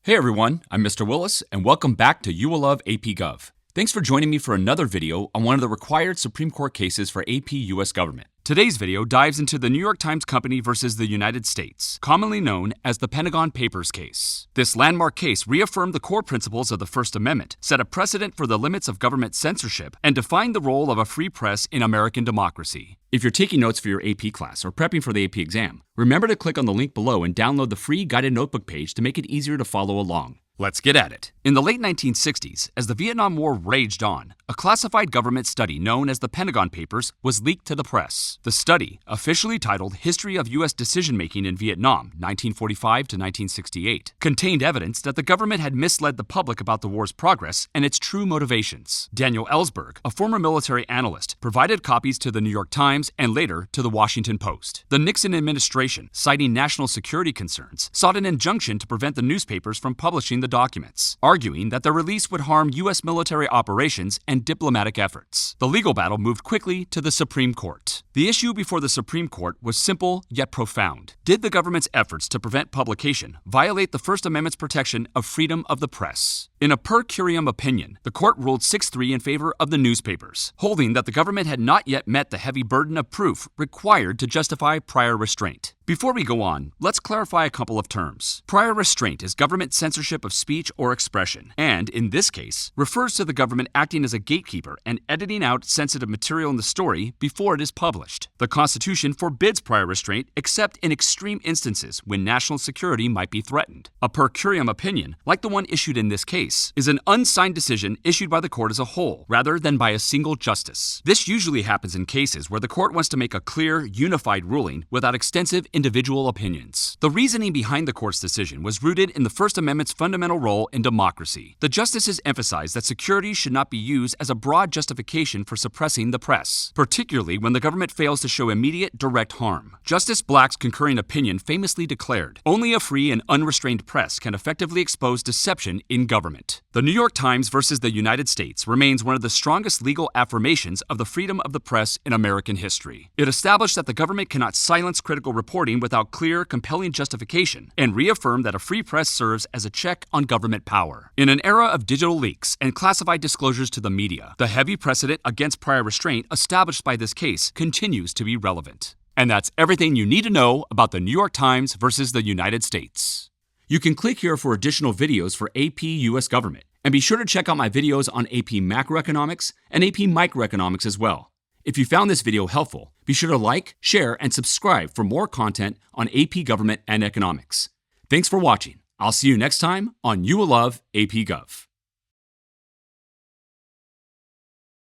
Hey everyone, I'm Mr. Willis, and welcome back to You Will Love AP Gov. Thanks for joining me for another video on one of the required Supreme Court cases for AP U.S. government. Today's video dives into the New York Times Company versus the United States, commonly known as the Pentagon Papers case. This landmark case reaffirmed the core principles of the First Amendment, set a precedent for the limits of government censorship, and defined the role of a free press in American democracy. If you're taking notes for your AP class or prepping for the AP exam, remember to click on the link below and download the free guided notebook page to make it easier to follow along. Let's get at it. In the late 1960s, as the Vietnam War raged on, a classified government study known as the Pentagon Papers was leaked to the press. The study, officially titled History of U.S. Decision-Making in Vietnam, 1945 to 1968, contained evidence that the government had misled the public about the war's progress and its true motivations. Daniel Ellsberg, a former military analyst, provided copies to the New York Times and later to the Washington Post. The Nixon administration, citing national security concerns, sought an injunction to prevent the newspapers from publishing the documents, arguing that their release would harm U.S. military operations and diplomatic efforts. The legal battle moved quickly to the Supreme Court. The issue before the Supreme Court was simple yet profound. Did the government's efforts to prevent publication violate the First Amendment's protection of freedom of the press? In a per curiam opinion, the court ruled 6-3 in favor of the newspapers, holding that the government had not yet met the heavy burden of proof required to justify prior restraint. Before we go on, let's clarify a couple of terms. Prior restraint is government censorship of speech or expression, and, in this case, refers to the government acting as a gatekeeper and editing out sensitive material in the story before it is published. The Constitution forbids prior restraint except in extreme instances when national security might be threatened. A per curiam opinion, like the one issued in this case, is an unsigned decision issued by the court as a whole, rather than by a single justice. This usually happens in cases where the court wants to make a clear, unified ruling without extensive individual opinions. The reasoning behind the court's decision was rooted in the First Amendment's fundamental role in democracy. The justices emphasized that security should not be used as a broad justification for suppressing the press, particularly when the government fails to show immediate, direct harm. Justice Black's concurring opinion famously declared, "Only a free and unrestrained press can effectively expose deception in government." The New York Times versus the United States remains one of the strongest legal affirmations of the freedom of the press in American history. It established that the government cannot silence critical reporting without clear, compelling justification, and reaffirmed that a free press serves as a check on government power. In an era of digital leaks and classified disclosures to the media, the heavy precedent against prior restraint established by this case continues to be relevant. And that's everything you need to know about the New York Times versus the United States. You can click here for additional videos for AP U.S. government, and be sure to check out my videos on AP macroeconomics and AP microeconomics as well. If you found this video helpful, be sure to like, share, and subscribe for more content on AP government and economics. Thanks for watching. I'll see you next time on You Will Love AP Gov.